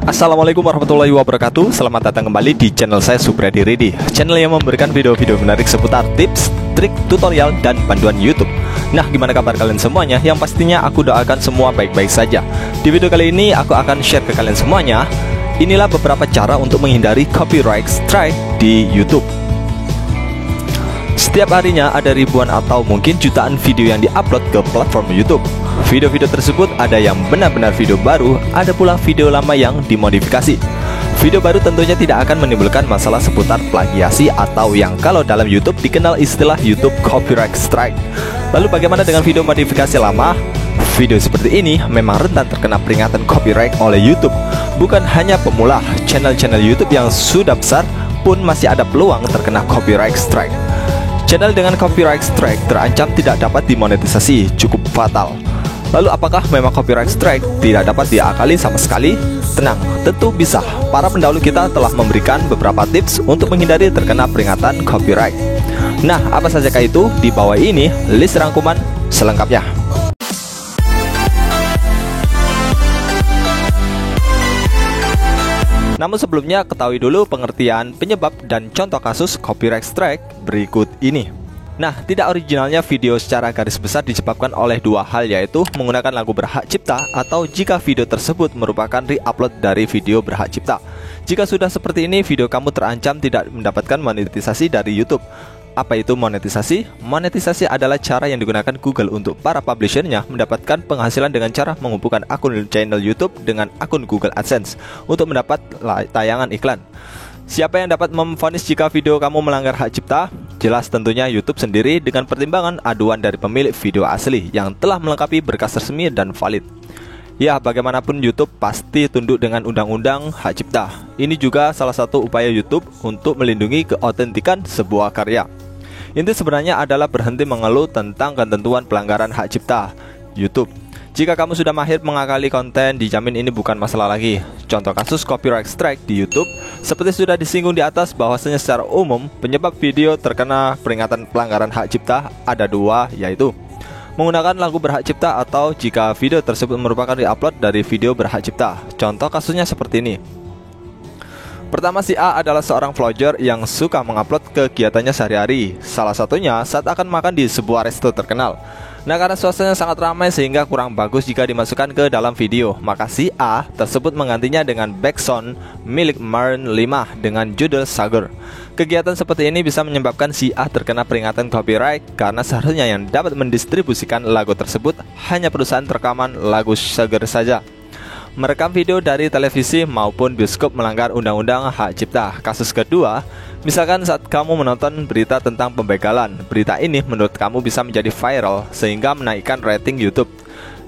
Assalamualaikum warahmatullahi wabarakatuh. Selamat datang kembali di channel saya Supriyadi Ready, channel yang memberikan video-video menarik seputar tips, trik, tutorial, dan panduan YouTube. Nah, gimana kabar kalian semuanya? Yang pastinya aku doakan semua baik-baik saja. Di video kali ini aku akan share ke kalian semuanya, inilah beberapa cara untuk menghindari copyright strike di YouTube. Setiap harinya ada ribuan atau mungkin jutaan video yang diupload ke platform YouTube. Video-video tersebut ada yang benar-benar video baru, ada pula video lama yang dimodifikasi. Video baru tentunya tidak akan menimbulkan masalah seputar plagiasi atau yang kalau dalam YouTube dikenal istilah YouTube copyright strike. Lalu bagaimana dengan video modifikasi lama? Video seperti ini memang rentan terkena peringatan copyright oleh YouTube. Bukan hanya pemula, channel-channel YouTube yang sudah besar pun masih ada peluang terkena copyright strike. Channel dengan copyright strike terancam tidak dapat dimonetisasi, cukup fatal. Lalu apakah memang copyright strike tidak dapat diakali sama sekali? Tenang, tentu bisa. Para pendahulu kita telah memberikan beberapa tips untuk menghindari terkena peringatan copyright. Nah, apa sajakah itu? Di bawah ini list rangkuman selengkapnya. Namun sebelumnya ketahui dulu pengertian, penyebab, dan contoh kasus copyright strike berikut ini. Nah, tidak originalnya video secara garis besar disebabkan oleh dua hal, yaitu menggunakan lagu berhak cipta atau jika video tersebut merupakan re-upload dari video berhak cipta. Jika sudah seperti ini, video kamu terancam tidak mendapatkan monetisasi dari YouTube. Apa itu monetisasi? Monetisasi adalah cara yang digunakan Google untuk para publishernya mendapatkan penghasilan dengan cara menghubungkan akun channel YouTube dengan akun Google AdSense untuk mendapat tayangan iklan. Siapa yang dapat memvonis jika video kamu melanggar hak cipta? Jelas tentunya YouTube sendiri dengan pertimbangan aduan dari pemilik video asli yang telah melengkapi berkas resmi dan valid. Ya, bagaimanapun YouTube pasti tunduk dengan undang-undang hak cipta. Ini juga salah satu upaya YouTube untuk melindungi keotentikan sebuah karya. Inti sebenarnya adalah berhenti mengeluh tentang ketentuan pelanggaran hak cipta YouTube. Jika kamu sudah mahir mengakali konten, dijamin ini bukan masalah lagi. Contoh kasus copyright strike di YouTube seperti sudah disinggung di atas, bahwasanya secara umum penyebab video terkena peringatan pelanggaran hak cipta ada dua, yaitu menggunakan lagu berhak cipta atau jika video tersebut merupakan re-upload dari video berhak cipta. Contoh kasusnya seperti ini. Pertama, si A adalah seorang vlogger yang suka mengupload kegiatannya sehari-hari. Salah satunya saat akan makan di sebuah resto terkenal. Nah, karena suasananya sangat ramai sehingga kurang bagus jika dimasukkan ke dalam video, maka si A tersebut menggantinya dengan backsound milik Maroon 5 dengan judul Sugar. Kegiatan seperti ini bisa menyebabkan si A terkena peringatan copyright karena seharusnya yang dapat mendistribusikan lagu tersebut hanya perusahaan rekaman lagu Sugar saja. Merekam video dari televisi maupun bioskop melanggar undang-undang hak cipta. Kasus kedua, misalkan saat kamu menonton berita tentang pembegalan. Berita ini menurut kamu bisa menjadi viral sehingga menaikkan rating YouTube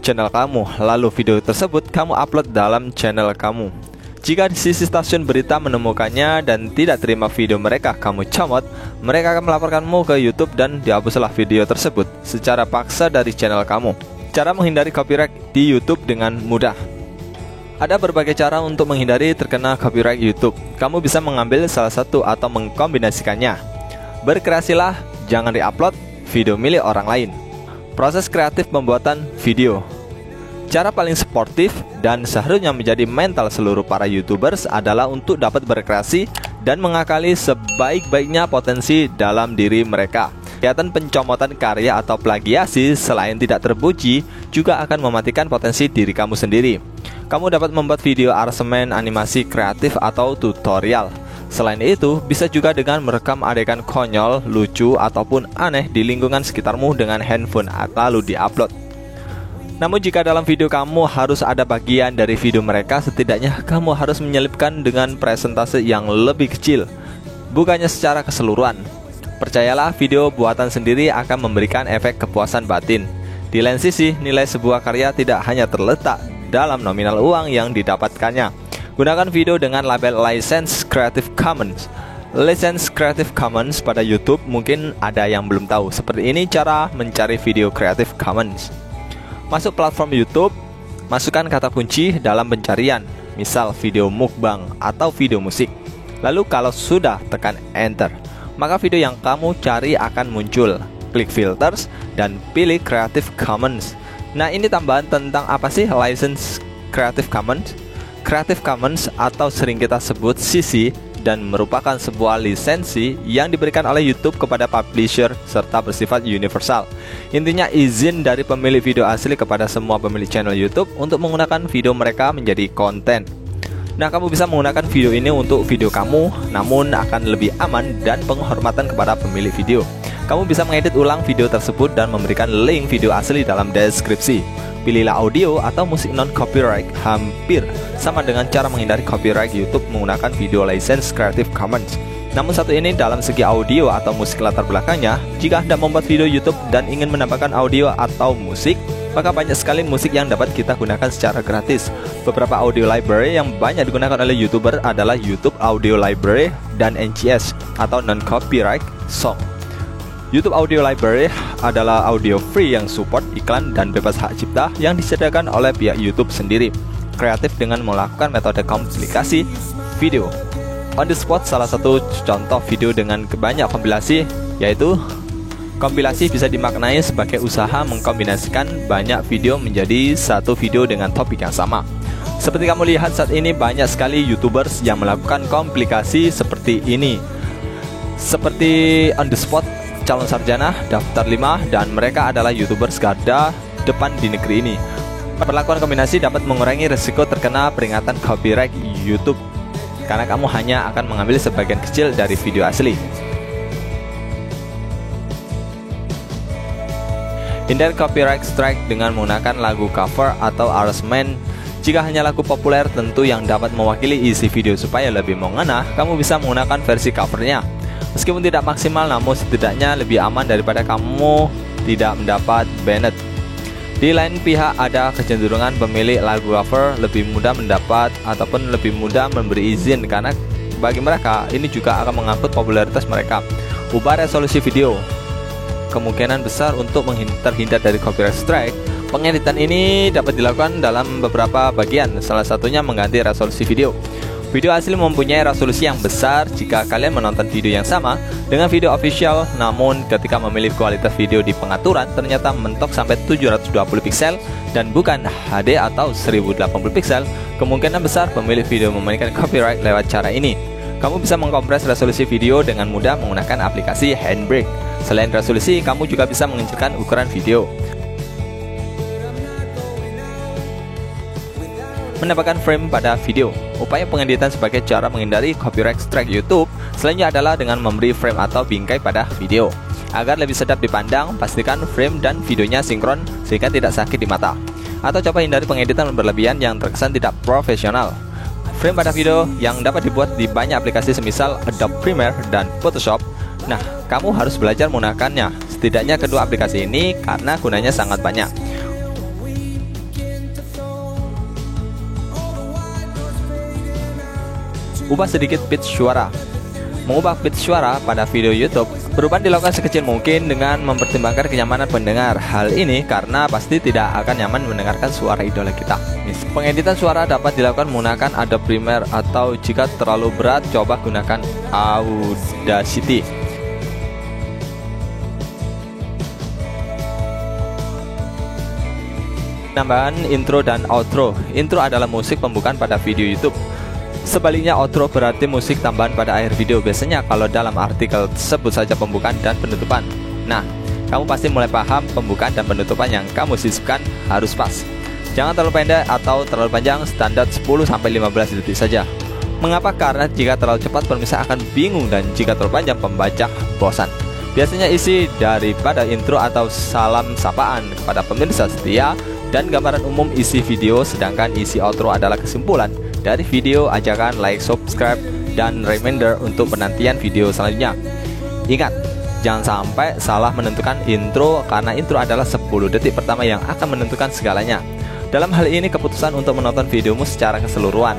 channel kamu. Lalu video tersebut kamu upload dalam channel kamu. Jika di sisi stasiun berita menemukannya dan tidak terima video mereka kamu comot, mereka akan melaporkanmu ke YouTube dan dihapuslah video tersebut secara paksa dari channel kamu. Cara menghindari copyright di YouTube dengan mudah. Ada berbagai cara untuk menghindari terkena copyright YouTube. Kamu bisa mengambil salah satu atau mengkombinasikannya. Berkreasilah, jangan re-upload video milik orang lain. Proses kreatif pembuatan video. Cara paling sportif dan seharusnya menjadi mental seluruh para YouTubers adalah untuk dapat berkreasi dan mengakali sebaik-baiknya potensi dalam diri mereka. Kegiatan pencomotan karya atau plagiasi selain tidak terpuji juga akan mematikan potensi diri kamu sendiri. Kamu dapat membuat video aransemen, animasi kreatif atau tutorial. Selain itu, bisa juga dengan merekam adegan konyol, lucu, ataupun aneh di lingkungan sekitarmu dengan handphone lalu diupload. Namun jika dalam video kamu harus ada bagian dari video mereka, setidaknya kamu harus menyelipkan dengan presentase yang lebih kecil, bukannya secara keseluruhan. Percayalah, video buatan sendiri akan memberikan efek kepuasan batin. Di lain sisi, nilai sebuah karya tidak hanya terletak dalam nominal uang yang didapatkannya. Gunakan video dengan label License Creative Commons. License Creative Commons pada YouTube mungkin ada yang belum tahu. Seperti ini cara mencari video Creative Commons. Masuk platform YouTube, masukkan kata kunci dalam pencarian, misal video mukbang atau video musik. Lalu kalau sudah tekan enter, maka video yang kamu cari akan muncul. Klik filters dan pilih Creative Commons. Nah, ini tambahan tentang apa sih license Creative Commons? Creative Commons atau sering kita sebut CC dan merupakan sebuah lisensi yang diberikan oleh YouTube kepada publisher serta bersifat universal. Intinya izin dari pemilik video asli kepada semua pemilik channel YouTube untuk menggunakan video mereka menjadi konten. Nah, kamu bisa menggunakan video ini untuk video kamu, namun akan lebih aman dan penghormatan kepada pemilik video. Kamu bisa mengedit ulang video tersebut dan memberikan link video asli dalam deskripsi. Pilihlah audio atau musik non-copyright, hampir sama dengan cara menghindari copyright YouTube menggunakan video license Creative Commons. Namun satu ini dalam segi audio atau musik latar belakangnya, jika Anda membuat video YouTube dan ingin menambahkan audio atau musik, maka banyak sekali musik yang dapat kita gunakan secara gratis. Beberapa audio library yang banyak digunakan oleh YouTuber adalah YouTube Audio Library dan NCS atau Non-Copyright Song. YouTube Audio Library adalah audio free yang support iklan dan bebas hak cipta yang disediakan oleh pihak YouTube sendiri. Kreatif dengan melakukan metode kompilasi video. On the Spot salah satu contoh video dengan banyak kompilasi, yaitu kompilasi bisa dimaknai sebagai usaha mengkombinasikan banyak video menjadi satu video dengan topik yang sama. Seperti kamu lihat saat ini, banyak sekali YouTubers yang melakukan kompilasi seperti ini. Seperti On the Spot, calon sarjana, daftar 5, dan mereka adalah YouTubers garda depan di negeri ini. Perlakuan kombinasi dapat mengurangi risiko terkena peringatan copyright YouTube karena kamu hanya akan mengambil sebagian kecil dari video asli. Hindari copyright strike dengan menggunakan lagu cover atau arrangement. Jika hanya lagu populer tentu yang dapat mewakili isi video supaya lebih mengena, kamu bisa menggunakan versi covernya. Meskipun tidak maksimal, namun setidaknya lebih aman daripada kamu tidak mendapat banned. Di lain pihak, ada kecenderungan pemilik lagu cover lebih mudah mendapat ataupun lebih mudah memberi izin karena bagi mereka ini juga akan mengangkut popularitas mereka. Ubah resolusi video. Kemungkinan besar untuk terhindar dari copyright strike. Pengeditan ini dapat dilakukan dalam beberapa bagian, salah satunya mengganti resolusi video. Video asli mempunyai resolusi yang besar jika kalian menonton video yang sama dengan video official, namun ketika memilih kualitas video di pengaturan ternyata mentok sampai 720 piksel dan bukan HD atau 1080 piksel, kemungkinan besar pemilik video memainkan copyright lewat cara ini. Kamu bisa mengkompres resolusi video dengan mudah menggunakan aplikasi Handbrake. Selain resolusi, kamu juga bisa mengecilkan ukuran video. Menambahkan frame pada video. Upaya pengeditan sebagai cara menghindari copyright strike YouTube selanjutnya adalah dengan memberi frame atau bingkai pada video. Agar lebih sedap dipandang, pastikan frame dan videonya sinkron sehingga tidak sakit di mata. Atau coba hindari pengeditan berlebihan yang terkesan tidak profesional. Frame pada video yang dapat dibuat di banyak aplikasi semisal Adobe Premiere dan Photoshop. Nah, kamu harus belajar menggunakannya. Setidaknya kedua aplikasi ini karena gunanya sangat banyak. Ubah sedikit pitch suara. Mengubah pitch suara pada video YouTube, perubahan dilakukan sekecil mungkin dengan mempertimbangkan kenyamanan pendengar. Hal ini karena pasti tidak akan nyaman mendengarkan suara idola kita. Pengeditan suara dapat dilakukan menggunakan Adobe Premiere atau jika terlalu berat, coba gunakan Audacity. Penambahan intro dan outro. Intro adalah musik pembukaan pada video YouTube. Sebaliknya, outro berarti musik tambahan pada akhir video. Biasanya kalau dalam artikel sebut saja pembukaan dan penutupan. Nah, kamu pasti mulai paham pembukaan dan penutupan yang kamu sisipkan harus pas. Jangan terlalu pendek atau terlalu panjang, standar 10-15 detik saja. Mengapa? Karena jika terlalu cepat pemirsa akan bingung dan jika terlalu panjang pembaca bosan. Biasanya isi daripada intro atau salam sapaan kepada pemirsa setia dan gambaran umum isi video, sedangkan isi outro adalah kesimpulan dari video, ajakan like, subscribe, dan reminder untuk penantian video selanjutnya. Ingat, jangan sampai salah menentukan intro karena intro adalah 10 detik pertama yang akan menentukan segalanya. Dalam hal ini keputusan untuk menonton videomu secara keseluruhan.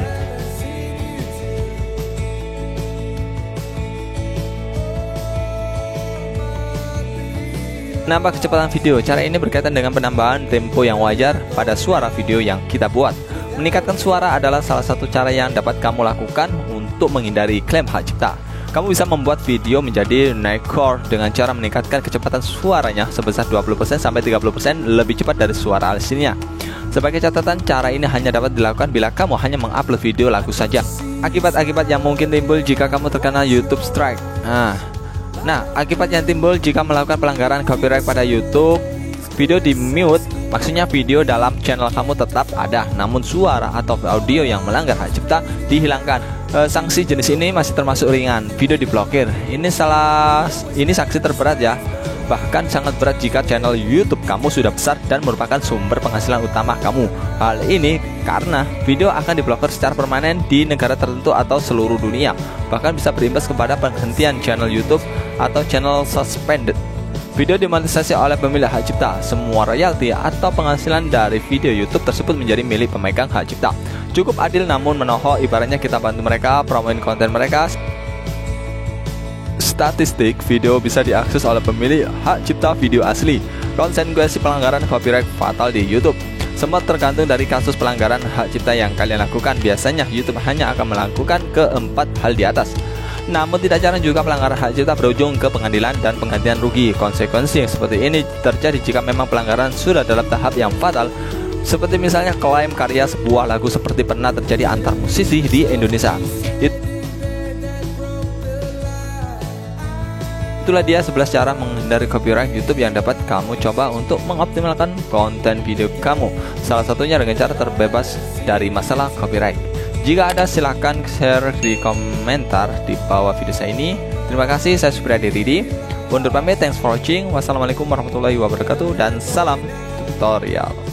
Menambah kecepatan video. Cara ini berkaitan dengan penambahan tempo yang wajar pada suara video yang kita buat. Meningkatkan suara adalah salah satu cara yang dapat kamu lakukan untuk menghindari klaim hak cipta. Kamu bisa membuat video menjadi nightcore dengan cara meningkatkan kecepatan suaranya sebesar 20% sampai 30% lebih cepat dari suara aslinya. Sebagai catatan, cara ini hanya dapat dilakukan bila kamu hanya mengupload video lagu saja. Akibat-akibat yang mungkin timbul jika kamu terkena YouTube strike. Nah, akibat yang timbul jika melakukan pelanggaran copyright pada YouTube, video di mute, maksudnya video dalam channel kamu tetap ada, namun suara atau audio yang melanggar hak cipta dihilangkan. Sanksi jenis ini masih termasuk ringan, video diblokir. Ini sanksi terberat ya. Bahkan sangat berat jika channel YouTube kamu sudah besar dan merupakan sumber penghasilan utama kamu. Hal ini karena video akan diblokir secara permanen di negara tertentu atau seluruh dunia. Bahkan bisa berimbas kepada penghentian channel YouTube atau channel suspended. Video dimonetisasi oleh pemilik hak cipta. Semua royalti atau penghasilan dari video YouTube tersebut menjadi milik pemegang hak cipta. Cukup adil namun menohok, ibaratnya kita bantu mereka promoin konten mereka. Statistik video bisa diakses oleh pemilik hak cipta video asli. Konsekuensi pelanggaran copyright fatal di YouTube. Semua tergantung dari kasus pelanggaran hak cipta yang kalian lakukan. Biasanya YouTube hanya akan melakukan keempat hal di atas. Namun tidak jarang juga pelanggaran hak cipta berujung ke pengadilan dan penggantian rugi. Konsekuensi yang seperti ini terjadi jika memang pelanggaran sudah dalam tahap yang fatal. Seperti misalnya klaim karya sebuah lagu seperti pernah terjadi antar musisi di Indonesia. Itulah dia 11 cara menghindari copyright YouTube yang dapat kamu coba untuk mengoptimalkan konten video kamu. Salah satunya dengan cara terbebas dari masalah copyright. Jika ada silahkan share di komentar di bawah video saya ini. Terima kasih, saya Supriyadi Ridi. Undur pamit, thanks for watching. Wassalamualaikum warahmatullahi wabarakatuh dan salam tutorial.